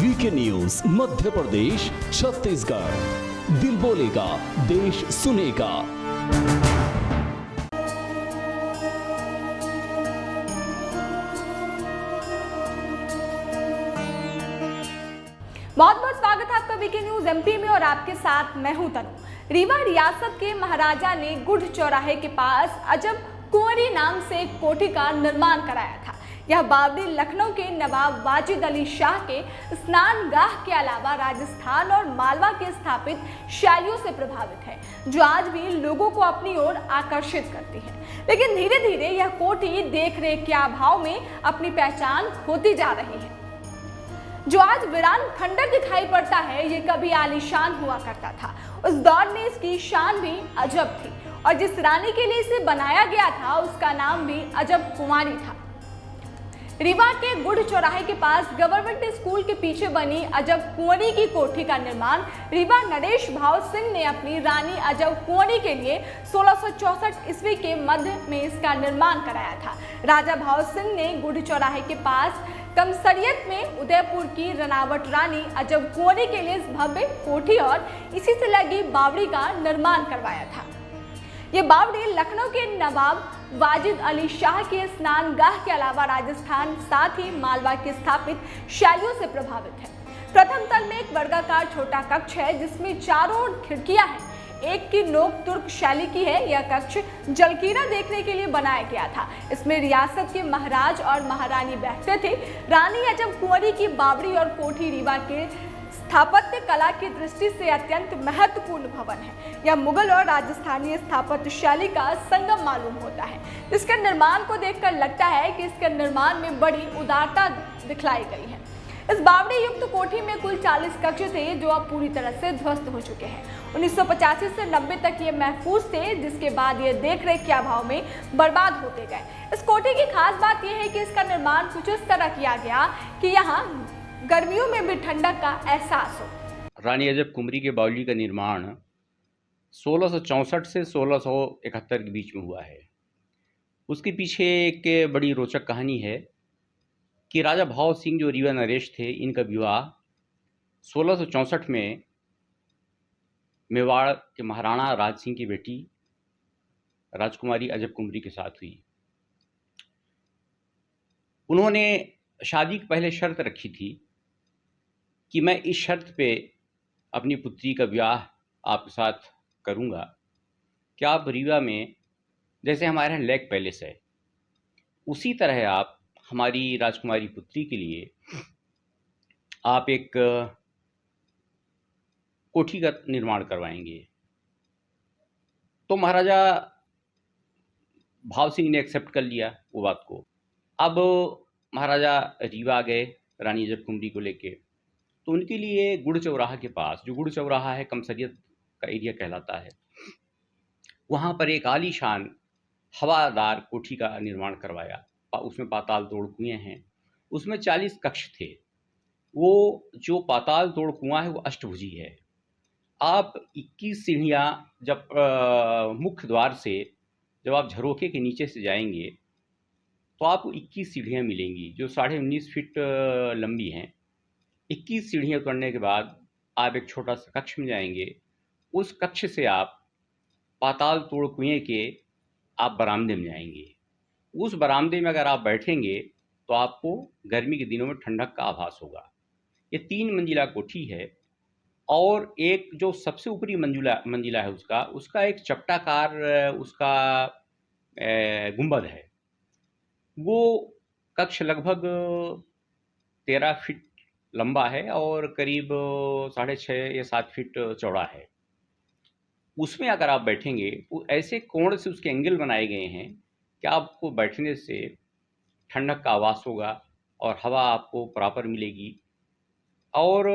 VK news Madhya Pradesh Chhattisgarh, दिल बोलेगा देश सुनेगा। बहुत बहुत स्वागत है आपका वीके न्यूज एमपी में और आपके साथ मैं हूं तनु। रीवा रियासत के महाराजा ने गुढ़ चौराहे के पास अजब कुंवरी नाम से एक कोठी का निर्माण कराया था। यह बावड़ी लखनऊ के नवाब वाजिद अली शाह के स्नानगाह के अलावा राजस्थान और मालवा के स्थापित शैलियों से प्रभावित है, जो आज भी लोगों को अपनी ओर आकर्षित करती है। लेकिन धीरे धीरे यह कोठी देख रेख के अभाव में अपनी पहचान खोती जा रही है। जो आज वीरान खंडर दिखाई पड़ता है, ये कभी आलीशान हुआ करता था। उस दौर में इसकी शान भी अजब थी और जिस रानी के लिए इसे बनाया गया था उसका नाम भी अजब कुमारी था। रीवा के गुढ़ चौराहे के पास गवर्नमेंट स्कूल के पीछे बनी अजब कुंवरी की कोठी का निर्माण रीवा नरेश भाव सिंह ने अपनी रानी अजब कुंवरी के लिए 1664 ईस्वी के मध्य में इसका निर्माण कराया था। राजा भाव सिंह ने गुढ़ चौराहे के पास कमसरियत में उदयपुर की रनावट रानी अजब कुंवरी के लिए इस भव्य कोठी और इसी से लगी बावड़ी का निर्माण करवाया था। ये बावड़ी लखनऊ के नवाब वाजिद अली शाह के स्नानगाह के अलावा राजस्थान साथ ही मालवा के स्थापित शैलियों से प्रभावित है। प्रथम तल में एक वर्गाकार छोटा कक्ष है जिसमें चारों ओर खिड़कियां हैं। एक की नोक तुर्क शैली की है। यह कक्ष जलकीरा देखने के लिए बनाया गया था। इसमें रियासत के महाराज और महारानी बैठते थे। रानी अजब कुंवरी की बावड़ी और कोठी रीवा के स्थापत्य कला की दृष्टि से अत्यंत महत्वपूर्ण भवन है। यह मुगल और राजस्थानी स्थापत्य शैली का संगम मालूम होता है। इसके निर्माण को देखकर लगता है कि इसके निर्माण में बड़ी उदारता दिखलाई गई है। इस बावड़ी युक्त कोठी में कुल 40 कक्ष थे जो अब पूरी तरह से ध्वस्त हो चुके हैं। 1985 से 90 तक ये महफूज थे, जिसके बाद ये देख रेख के अभाव में बर्बाद होते गए। इस कोठी की खास बात यह है कि इसका निर्माण कुछ इस तरह किया गया कि यहाँ गर्मियों में भी ठंडक का एहसास हो। रानी अजब कुंवरी के बावली का निर्माण 1664 से 1671 के बीच में हुआ है। उसके पीछे एक बड़ी रोचक कहानी है कि राजा भाव सिंह जो रीवा नरेश थे, इनका विवाह 1664 में मेवाड़ के महाराणा राज सिंह की बेटी राजकुमारी अजब कुंवरी के साथ हुई। उन्होंने शादी के पहले शर्त रखी थी कि मैं इस शर्त पे अपनी पुत्री का विवाह आपके साथ करूंगा कि आप रीवा में, जैसे हमारे यहाँ लेक पैलेस है, उसी तरह आप हमारी राजकुमारी पुत्री के लिए आप एक कोठी का निर्माण करवाएंगे। तो महाराजा भाव सिंह ने एक्सेप्ट कर लिया वो बात को। अब महाराजा रीवा गए रानी अजब कुंवरी को लेके, तो उनके लिए गुढ़ चौराहा के पास, जो गुढ़ चौराहा है कमसरियत का एरिया कहलाता है, वहाँ पर एक आलीशान हवादार कोठी का निर्माण करवाया। उसमें पाताल तोड़ कुएं हैं, उसमें 40 कक्ष थे। वो जो पाताल तोड़ कुआं है वो अष्टभुजी है। आप 21 सीढ़ियाँ जब मुख्य द्वार से जब आप झरोखे के नीचे से जाएंगे तो आपको 21 सीढ़ियाँ मिलेंगी जो 19.5 फीट लंबी हैं। 21 सीढ़ियाँ उतरने के बाद आप एक छोटा सा कक्ष में जाएंगे। उस कक्ष से आप पाताल तोड़ कुएं के आप बरामदे में जाएंगे। उस बरामदे में अगर आप बैठेंगे तो आपको गर्मी के दिनों में ठंडक का आभास होगा। ये 3 मंजिला कोठी है और एक जो सबसे ऊपरी मंजिला है उसका एक चपटाकार उसका गुंबद है। वो कक्ष लगभग 13 फीट लंबा है और करीब 6.5 या 7 फीट चौड़ा है। उसमें अगर आप बैठेंगे तो ऐसे कोण से उसके एंगल बनाए गए हैं कि आपको बैठने से ठंडक का आभास होगा और हवा आपको प्रॉपर मिलेगी। और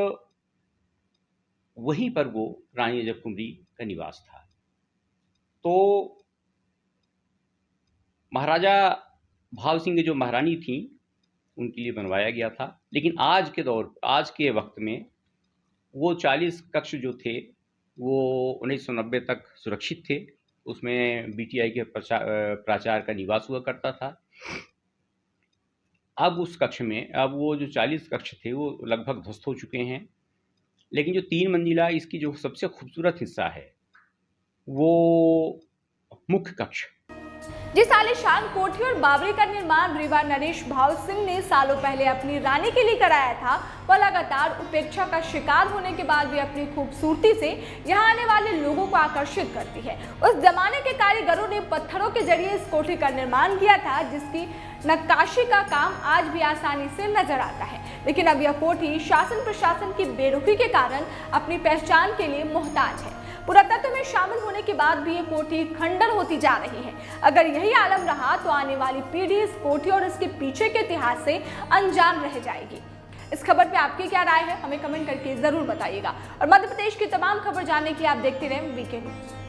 वहीं पर वो रानी अजब कुंवरी का निवास था। तो महाराजा भाव सिंह जो महारानी थी उनके लिए बनवाया गया था। लेकिन आज के वक्त में वो 40 कक्ष जो थे वो 1990 तक सुरक्षित थे। उसमें बीटीआई के प्राचार्य का निवास हुआ करता था। अब उस कक्ष में अब वो जो 40 कक्ष थे वो लगभग ध्वस्त हो चुके हैं, लेकिन जो 3 मंजिला इसकी जो सबसे खूबसूरत हिस्सा है वो मुख्य कक्ष। जिस आलीशान कोठी और बावड़ी का निर्माण रीवा नरेश भाव सिंह ने सालों पहले अपनी रानी के लिए कराया था, वह लगातार उपेक्षा का शिकार होने के बाद भी अपनी खूबसूरती से यहाँ आने वाले लोगों को आकर्षित करती है। उस जमाने के कारीगरों ने पत्थरों के जरिए इस कोठी का निर्माण किया था, जिसकी नक्काशी का काम आज भी आसानी से नजर आता है। लेकिन अब यह कोठी शासन प्रशासन की बेरुखी के कारण अपनी पहचान के लिए मोहताज है। पुरातत्व में शामिल होने के बाद भी ये कोठी खंडन होती जा रही है। अगर यही आलम रहा तो आने वाली पीढ़ी इस कोठी और इसके पीछे के इतिहास से अनजान रह जाएगी। इस खबर पे आपकी क्या राय है, हमें कमेंट करके जरूर बताइएगा। और मध्य प्रदेश की तमाम खबर जानने के लिए आप देखते रहें वीके न्यूज।